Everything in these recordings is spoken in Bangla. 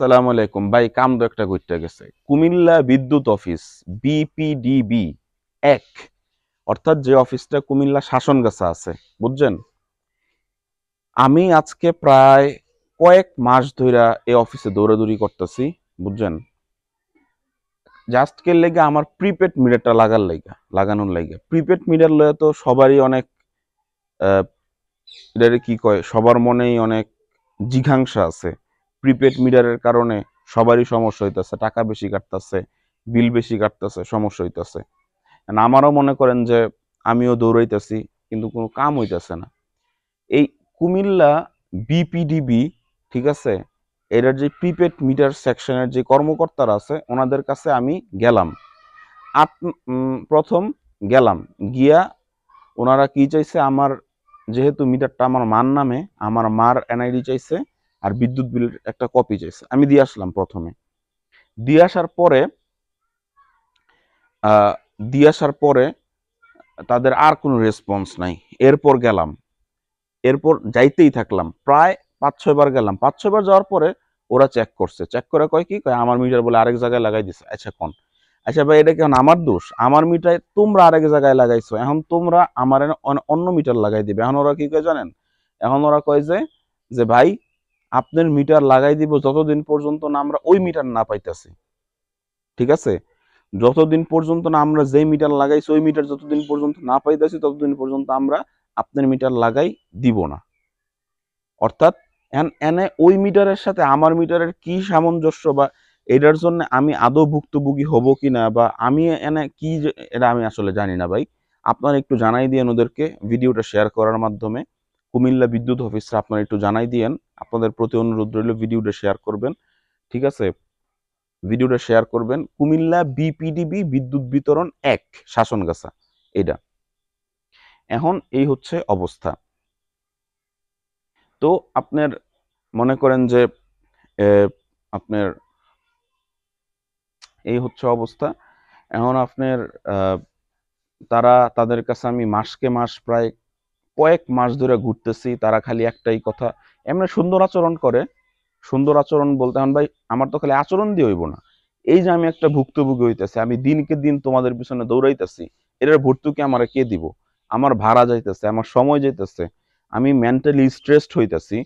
আসসালামু আলাইকুম ভাই, কাম তো একটা করতে গেছে। কুমিল্লা বিদ্যুৎ অফিস বিপিডিবি এক, অর্থাৎ যে অফিসটা কুমিল্লা শাসনগাছা আছে, বুঝছেন? আমি আজকে প্রায় কয়েক মাস ধইরা এই অফিসে দৌড়াদৌড়ি করতেছি, বুঝছেন? জাস্ট কে লেগে আমার প্রিপেড মিটারটা লাগানোর লাগে। প্রিপেড মিটার লয়ে তো সবারই অনেক এটারে কি কয়, সবার মনেই অনেক জিঘাংসা আছে। প্রিপেড মিটারের কারণে সবারই সমস্যা হইতেছে, টাকা বেশি কাটতেছে, বিল বেশি কাটতেছে, সমস্যা হইতেছে। আমারও মনে করেন যে আমিও দৌড়াইতেছি, কিন্তু কোনো কাম হইতেছে না। এই কুমিল্লা বিপিডিবি, ঠিক আছে, এটার যে প্রিপেড মিটার সেকশনের যে কর্মকর্তারা আছে ওনাদের কাছে আমি গেলাম। প্রথম গেলাম গিয়া ওনারা কি চাইছে, আমার যেহেতু মিটারটা আমার মার নামে, আমার মার এনআইডি চাইছে আর বিদ্যুৎ বিলের একটা কপি চাইছে। আমি দিয়ে আসলাম। প্রথমে দিয়ে আসার পরে দিয়ে আসার পরে তাদের আর কোনো রেসপন্স নাই। এরপর গেলাম, এরপর যাইতেই থাকলাম, প্রায় 5-6 বার গেলাম। 5-6 বার যাওয়ার পরে ওরা চেক করছে, চেক করে কয় কি কয়, আমার মিটার বলে আরেক জায়গায় লাগাই দিছে। আচ্ছা কোন, আচ্ছা ভাই এটা কেন আমার দোষ? আমার মিটার তোমরা আরেক জায়গায় লাগাইছো, এখন তোমরা আমার অন্য মিটার লাগাই দিবে। এখন ওরা কি কয় জানেন? এখন ওরা কয় যে ভাই আপনার মিটার লাগাই দিব যতদিন পর্যন্ত না আমরা ওই মিটার না পাইতেছি। ঠিক আছে, যতদিন পর্যন্ত না আমরা যে মিটার লাগাইছি ওই মিটার যতদিন পর্যন্ত না পাইতেছি ততদিন পর্যন্ত আমরা আপনার মিটার লাগাই দিব না। অর্থাৎ এনে ওই মিটারের সাথে আমার মিটারের কি সামঞ্জস্য, বা এটার জন্য আমি আদৌ ভুক্তভোগী হব কিনা, বা আমি এনে কি, এটা আমি আসলে জানি না ভাই। আপনারা একটু জানাই দিয়েন ওদেরকে ভিডিওটা শেয়ার করার মাধ্যমে। কুমিল্লা বিদ্যুৎ অফিসে আপনারা একটু জানাই দিয়েন, আপনাদের প্রতি অনুরোধ রইল ভিডিওটা শেয়ার করবেন। ঠিক আছে, ভিডিওটা শেয়ার করবেন। কুমিল্লা বিপিডিবি বিদ্যুৎ বিতরণ 1 শাসনগাছা, এটা। এখন এই হচ্ছে অবস্থা। তো আপনার মনে করেন যে আপনার এই হচ্ছে অবস্থা। এখন আপনার তাদের কাছে আমি মাসকে মাস প্রায় কয়েক মাস ধরে ঘুরতেছি, তারা খালি একটাই কথা, এমনি সুন্দর আচরণ করে। সুন্দর আচরণ বলতে এখন ভাই আমার তো খালি আচরণ দিয়ে হইব না। এই যে আমি একটা ভুক্তভোগী হইতেছি, আমি দিনকে দিন তোমাদের পিছনে দৌড়াইতেছি, এটার ভর্তুকি আমার কে দিব? আমার ভাড়া যাইতেছে, আমার সময় যাইতেছে, আমি মেন্টালি স্ট্রেসড হইতেছি,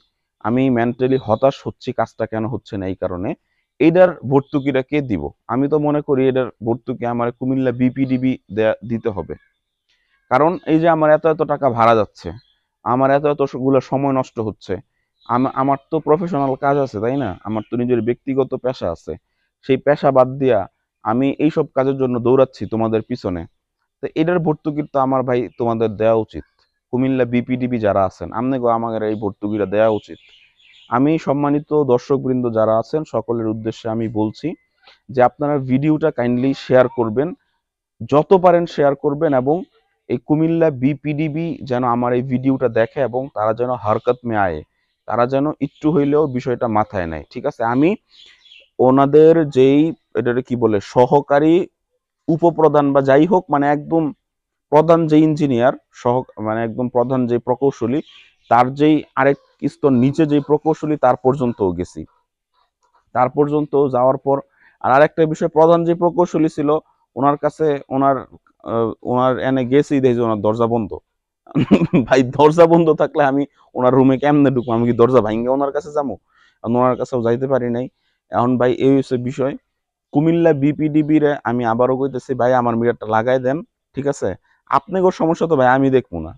আমি মেন্টালি হতাশ হচ্ছি, কাজটা কেন হচ্ছে না এই কারণে। এইটার ভর্তুকিটা কে দিব? আমি তো মনে করি এটার ভর্তুকি আমার কুমিল্লা বিপিডিবি দিতে হবে। কারণ এই যে আমার এত এত টাকা ভাড়া যাচ্ছে, আমার এত এতগুলো সময় নষ্ট হচ্ছে, আমার তো প্রফেশনাল কাজ আছে, তাই না? আমার তো নিজের ব্যক্তিগত পেশা আছে। সেই পেশা বাদ দিয়া আমি এইসব কাজের জন্য দৌড়াচ্ছি তোমাদের পিছনে। তো এটার ভর্তুকি তো আমার ভাই তোমাদের দেওয়া উচিত। কুমিল্লা বিপিডিবি যারা আছেন, আপনাকে আমাদের এই ভর্তুকিটা দেওয়া উচিত। আমি সম্মানিত দর্শকবৃন্দ যারা আছেন সকলের উদ্দেশ্যে আমি বলছি যে আপনারা ভিডিওটা কাইন্ডলি শেয়ার করবেন, যত পারেন শেয়ার করবেন, এবং এই কুমিল্লা বিপিডিবি যেন আমার এই ভিডিওটা দেখে এবং তারা যেন হরকত মে আয়ে, তারা যেন একটু হইলেও বিষয়টা মাথায় নেয়। ঠিক আছে, আমি ওনাদের যেই এটারে কি বলে সহকারী উপপ্রধান বা যাই হোক, মানে একদম প্রধান যে ইঞ্জিনিয়ার সহ, মানে একদম প্রধান যে প্রকৌশলী, তার যেই আরেক স্তর নিচে যে প্রকৌশলী, তার পর্যন্ত গেছি। তার পর্যন্ত যাওয়ার পর আর আরেকটা বিষয়, প্রধান যে প্রকৌশলী ছিল ওনার কাছে, ওনার এনে গেছি, দেখি ওনার দরজা বন্ধ। ভাই দরজা বন্ধ থাকলে আমি ওনার রুমে কেমনে ঢুকবো? আমি কি দরজা ভাঙ্গে ওনার কাছে যাবো? ওনার কাছেও যাইতে পারি নাই। এখন ভাই এই হচ্ছে বিষয়। কুমিল্লা বিপিডিবি রে আমি আবারও কইতেছি, ভাই আমার মিটারটা লাগাই দেন। ঠিক আছে, আপনাদের সমস্যা তো ভাই আমি দেখবো না,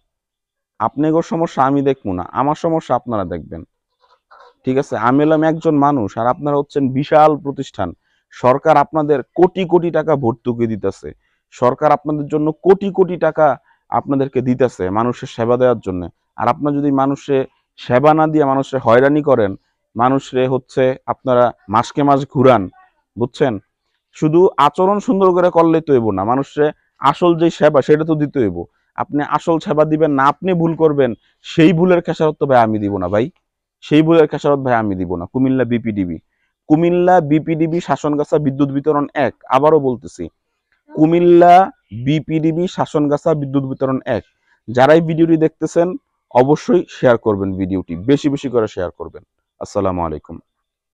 আপনাদের সমস্যা আমি দেখবো না, আমার সমস্যা আপনারা দেখবেন। ঠিক আছে, আমি হলাম একজন মানুষ আর আপনারা হচ্ছেন বিশাল প্রতিষ্ঠান। সরকার আপনাদের কোটি কোটি টাকা ভর্তুকি দিতেছে, সরকার আপনাদের জন্য কোটি কোটি টাকা আপনাদেরকে দিতেছে মানুষের সেবা দেওয়ার জন্য। আর আপনারা যদি মানুষে সেবা না দিয়ে মানুষের হয়রানি করেন, মানুষরে হচ্ছে আপনারা মাসকে মাস ঘুরান, বুঝছেন? শুধু আচরণ সুন্দর করে করলেই তো হইব না, মানুষের আসল যে সেবা সেটা তো দিতে হইব। আপনি আসল সেবা দিবেন না, আপনি ভুল করবেন, সেই ভুলের খেসারত তো ভাই আমি দিব না ভাই, সেই ভুলের খেসারত ভাই আমি দিব না। কুমিল্লা বিপিডিবি শাসনগাছা বিদ্যুৎ বিতরণ 1, আবারও বলতেছি, কুমিল্লা বিপিডিবি শাসনগাছা বিদ্যুৎ বিতরণ 1। যারাই ভিডিওটি দেখতেছেন অবশ্যই শেয়ার করবেন, ভিডিওটি বেশি বেশি করে শেয়ার করবেন। আসসালামু আলাইকুম।